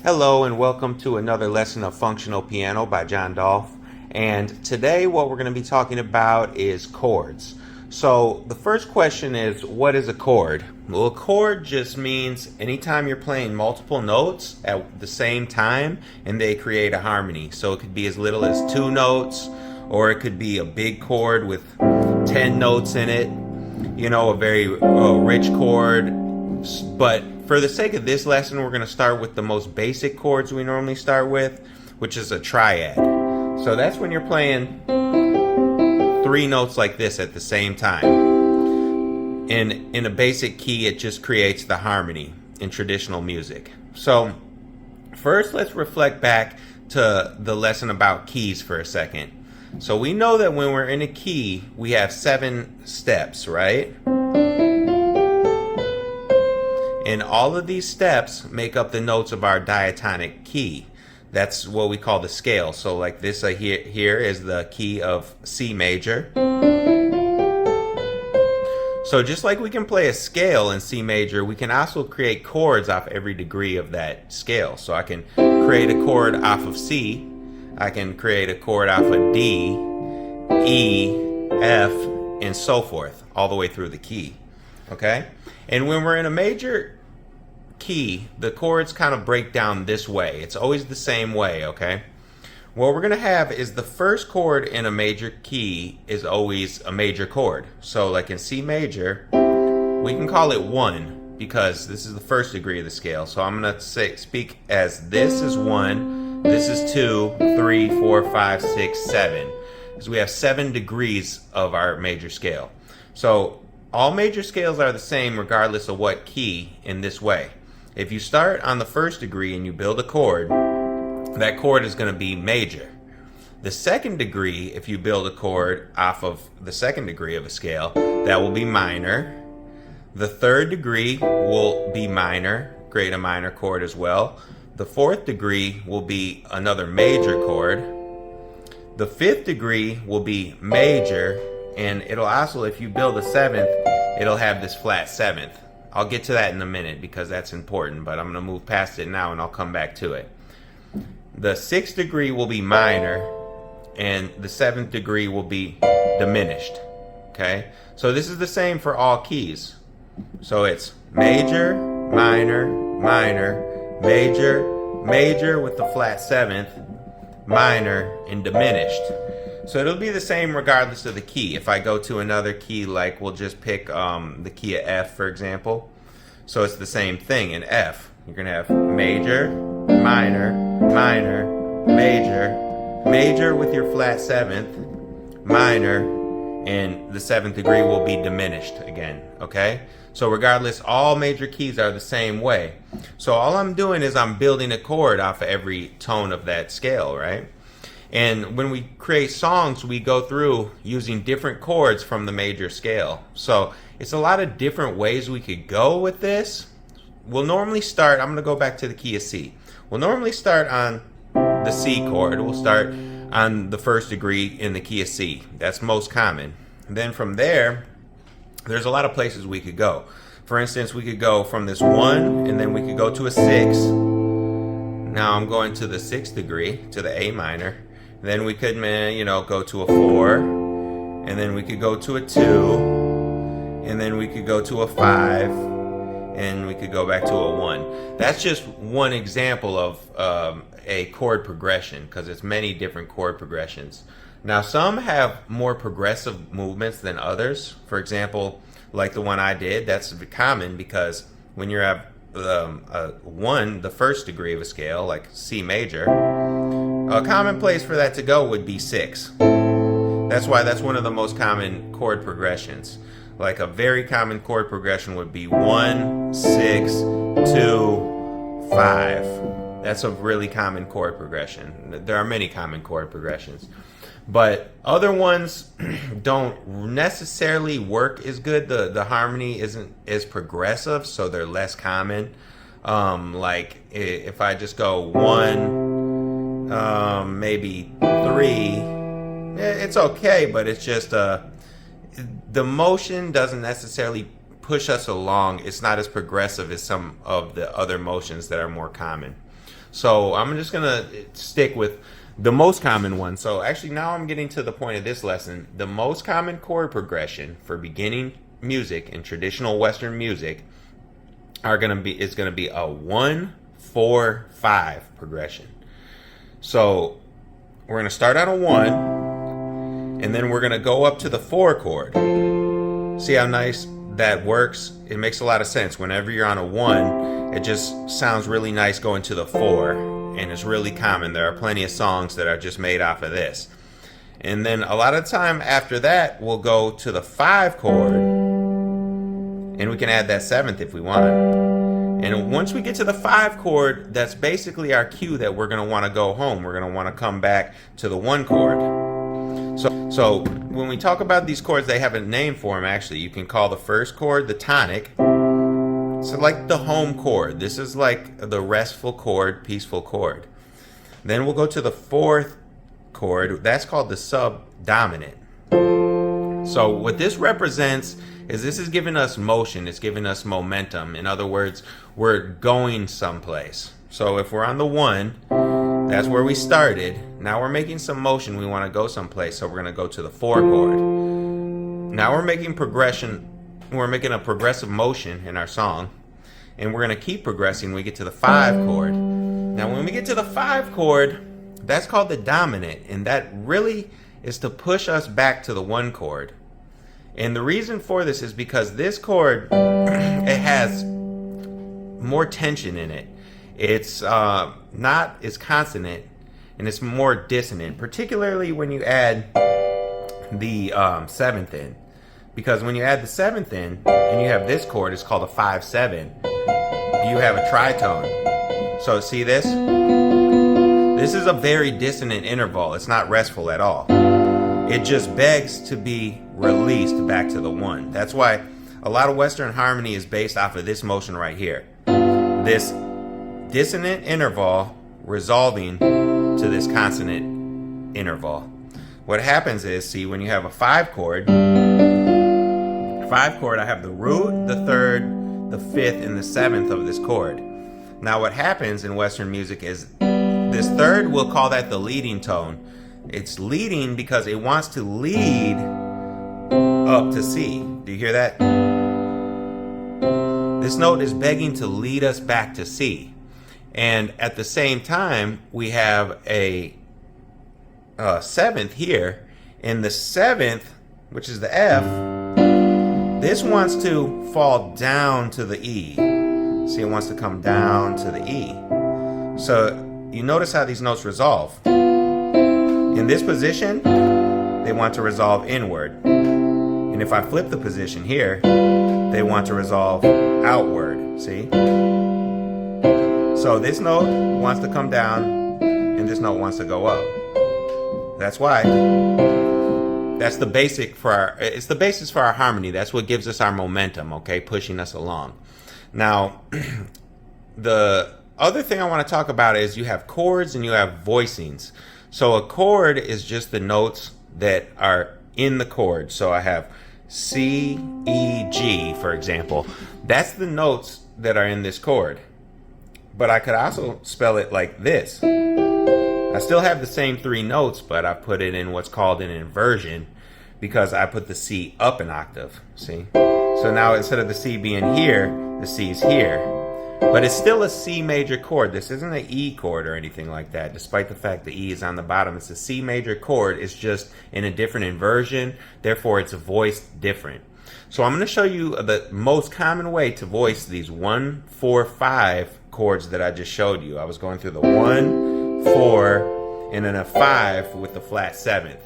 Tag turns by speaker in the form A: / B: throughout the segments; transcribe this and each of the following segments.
A: Hello and welcome to another lesson of functional piano by Dolph. And today what we're going to be talking about is chords. So the first question is, what is a chord? Well, a chord just means anytime you're playing multiple notes at the same time and they create a harmony. So it could be as little as 2 notes, or it could be a big chord with 10 notes in it, a very rich chord. But for the sake of this lesson, we're going to start with the most basic chords we normally start with, which is a triad. So that's when you're playing 3 notes like this at the same time. In a basic key, it just creates the harmony in traditional music. So first, let's reflect back to the lesson about keys for a second. So we know that when we're in a key, we have 7 steps, right? And all of these steps make up the notes of our diatonic key. That's what we call the scale. So like this here is the key of C major. So just like we can play a scale in C major, we can also create chords off every degree of that scale. So I can create a chord off of C. I can create a chord off of D, E, F, and so forth, all the way through the key. Okay? And when we're in a major key, the chords kind of break down this way. It's always the same way, okay? What we're going to have is the first chord in a major key is always a major chord. So like in C major, we can call it 1 because this is the first degree of the scale. So I'm going to speak as this is 1, this is 2, 3, 4, 5, 6, 7. Because we have 7 degrees of our major scale. So all major scales are the same regardless of what key in this way. If you start on the first degree and you build a chord, that chord is going to be major. The second degree, if you build a chord off of the second degree of a scale, that will be minor. The third degree will be minor, create a minor chord as well. The fourth degree will be another major chord. The fifth degree will be major, and it'll also, if you build a 7th, it'll have this flat 7th. I'll get to that in a minute because that's important, but I'm going to move past it now and I'll come back to it. The 6th degree will be minor, and the 7th degree will be diminished. Okay? So this is the same for all keys. So it's major, minor, minor, major, major with the flat 7th, minor, and diminished. So it'll be the same regardless of the key. If I go to another key, like we'll just pick the key of F, for example. So it's the same thing in F. You're going to have major, minor, minor, major, major with your flat 7th, minor, and the 7th degree will be diminished again, okay? So regardless, all major keys are the same way. So all I'm doing is I'm building a chord off of every tone of that scale, right? And when we create songs, we go through using different chords from the major scale. So it's a lot of different ways we could go with this. We'll normally start, I'm going to go back to the key of C. We'll normally start on the C chord. We'll start on the first degree in the key of C. That's most common. And then from there, there's a lot of places we could go. For instance, we could go from this 1, and then we could go to a 6. Now I'm going to the 6th degree, to the A minor. Then we could, go to a 4, and then we could go to a 2, and then we could go to a 5, and we could go back to a 1. That's just one example of a chord progression, because it's many different chord progressions. Now some have more progressive movements than others. For example, like the one I did, that's common because when you're at 1, the first degree of a scale, like C major, a common place for that to go would be 6. That's why that's one of the most common chord progressions. Like a very common chord progression would be 1, 6, 2, 5. That's a really common chord progression. There are many common chord progressions. But other ones don't necessarily work as good. The harmony isn't as progressive, so they're less common. Like if I just go 1, maybe 3, it's okay, but it's just the motion doesn't necessarily push us along. It's not as progressive as some of the other motions that are more common. So I'm just gonna stick with the most common one. So actually now I'm getting to the point of this lesson. The most common chord progression for beginning music and traditional Western music is gonna be a 1-4-5 progression. So we're gonna start on a 1, and then we're gonna go up to the 4 chord. See how nice that works? It makes a lot of sense. Whenever you're on a 1, it just sounds really nice going to the 4, and it's really common. There are plenty of songs that are just made off of this. And then a lot of time after that, we'll go to the 5 chord, and we can add that 7th if we want. And once we get to the 5 chord, that's basically our cue that we're going to want to go home. We're going to want to come back to the 1 chord. So when we talk about these chords, they have a name for them actually. You can call the first chord the tonic. So like the home chord. This is like the restful chord, peaceful chord. Then we'll go to the 4th chord. That's called the subdominant. So what this represents is this is giving us motion. It's giving us momentum. In other words, we're going someplace. So if we're on the 1, that's where we started. Now we're making some motion. We want to go someplace. So we're going to go to the 4 chord. Now we're making progression. We're making a progressive motion in our song. And we're going to keep progressing when we get to the 5 chord. Now when we get to the 5 chord, that's called the dominant. And that really is to push us back to the 1 chord. And the reason for this is because this chord, it has more tension in it. It's not as consonant, and it's more dissonant, particularly when you add the 7th in. Because when you add the 7th in, and you have this chord, it's called a 5-7, you have a tritone. So see this? This is a very dissonant interval. It's not restful at all. It just begs to be released back to the 1. That's why a lot of Western harmony is based off of this motion right here. This dissonant interval resolving to this consonant interval. What happens is, see, when you have a 5 chord, I have the root, the 3rd, the 5th, and the 7th of this chord. Now what happens in Western music is this 3rd, we'll call that the leading tone. It's leading because it wants to lead up to C. Do you hear that? This note is begging to lead us back to C. And at the same time, we have a 7th here. And the 7th, which is the F, this wants to fall down to the E. See, it wants to come down to the E. So you notice how these notes resolve. In this position, they want to resolve inward. And if I flip the position here, they want to resolve outward. See? So this note wants to come down, and this note wants to go up. That's why. That's the basic for it's the basis for our harmony. That's what gives us our momentum, okay? Pushing us along. Now, the other thing I want to talk about is you have chords and you have voicings. So a chord is just the notes that are in the chord. So I have C, E, G, for example. That's the notes that are in this chord. But I could also spell it like this. I still have the same 3 notes, but I put it in what's called an inversion because I put the C up an octave. See? So now instead of the C being here, the C's here. But it's still a C major chord. This isn't an E chord or anything like that, despite the fact the E is on the bottom. It's a C major chord. It's just in a different inversion. Therefore, it's voiced different. So I'm going to show you the most common way to voice these 1, 4, 5 chords that I just showed you. I was going through the 1, 4, and then a 5 with the flat 7th.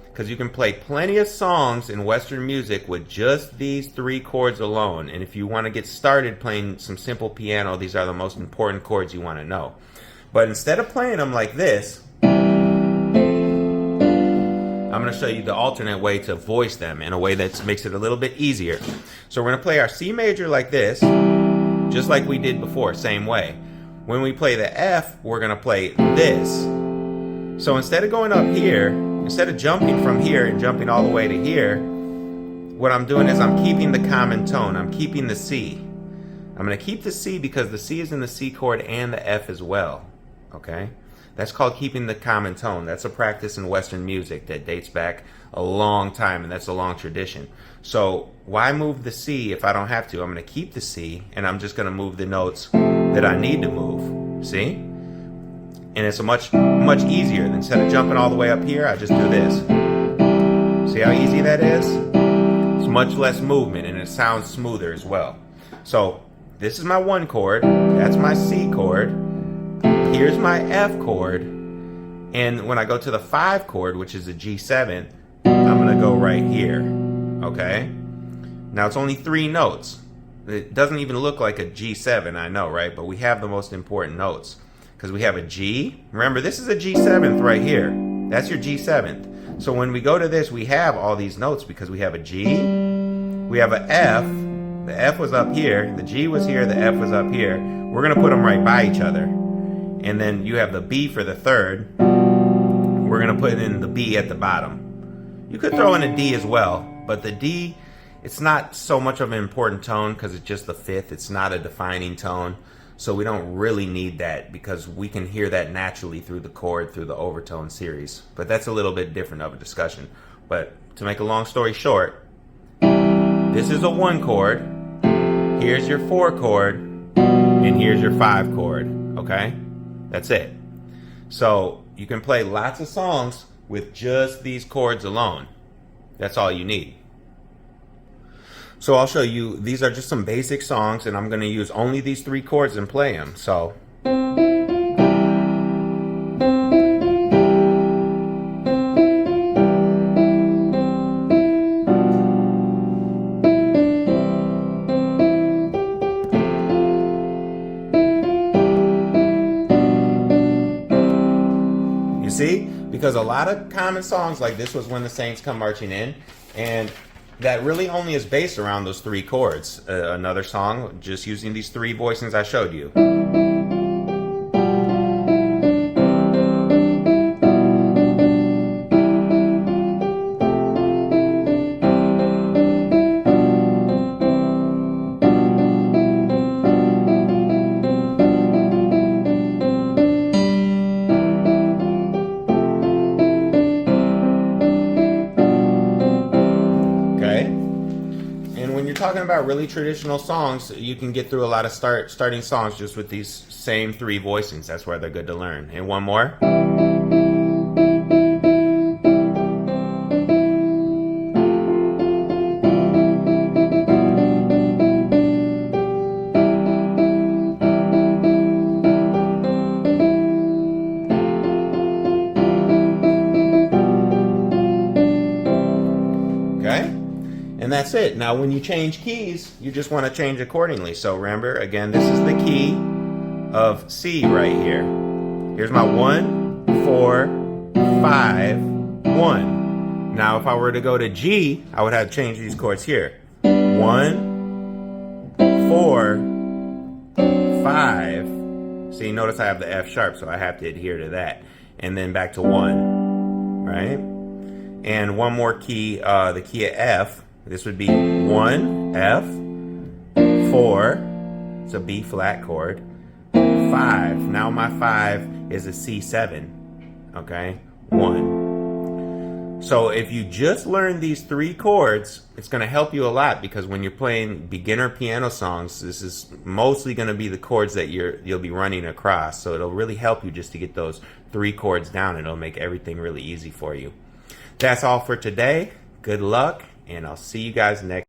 A: Because you can play plenty of songs in Western music with just these 3 chords alone. And if you want to get started playing some simple piano, these are the most important chords you want to know. But instead of playing them like this, I'm going to show you the alternate way to voice them in a way that makes it a little bit easier. So we're going to play our C major like this, just like we did before, same way. When we play the F, we're going to play this. So instead of going up here, instead of jumping from here and jumping all the way to here, what I'm doing is I'm keeping the common tone. I'm keeping the C. I'm going to keep the C because the C is in the C chord and the F as well. okay? That's called keeping the common tone. That's a practice in Western music that dates back a long time, and that's a long tradition. So why move the C if I don't have to? I'm going to keep the C, and I'm just going to move the notes that I need to move. See? And it's much easier. Instead of jumping all the way up here, I just do this. See how easy that is? It's much less movement, and it sounds smoother as well. So this is my 1 chord. That's my C chord. Here's my F chord, and when I go to the 5 chord, which is a G7, I'm going to go right here, okay? Now it's only 3 notes. It doesn't even look like a G7, I know, right? But we have the most important notes, because we have a G. Remember, this is a G7th right here. That's your G7th. So when we go to this, we have all these notes because we have a G, we have an F, the F was up here, the G was here, the F was up here. We're going to put them right by each other. And then you have the B for the 3rd. We're going to put in the B at the bottom. You could throw in a D as well, but the D, it's not so much of an important tone because it's just the 5th. It's not a defining tone. So we don't really need that because we can hear that naturally through the chord, through the overtone series. But that's a little bit different of a discussion. But to make a long story short, this is a 1 chord. Here's your 4 chord. And here's your 5 chord. Okay? That's it. So you can play lots of songs with just these chords alone. That's all you need. So I'll show you, these are just some basic songs, and I'm going to use only these 3 chords and play them. So see? Because a lot of common songs like This Was When the Saints Come Marching In, and that really only is based around those 3 chords. Another song just using these 3 voicings I showed you. Talking about really traditional songs, you can get through a lot of starting songs just with these same 3 voicings. That's why they're good to learn. And one more. And that's it. Now when you change keys, you just want to change accordingly. So remember, again, this is the key of C right here. Here's my 1, 4, 5, 1. Now if I were to go to G, I would have to change these chords here. 1, 4, 5. See, notice I have the F sharp, so I have to adhere to that. And then back to 1, right? And one more key, the key of F. This would be 1, F, 4, it's a B flat chord, 5. Now my 5 is a C7, okay? 1. So if you just learn these 3 chords, it's going to help you a lot because when you're playing beginner piano songs, this is mostly going to be the chords that you'll be running across. So it'll really help you just to get those 3 chords down. It'll make everything really easy for you. That's all for today. Good luck. And I'll see you guys next.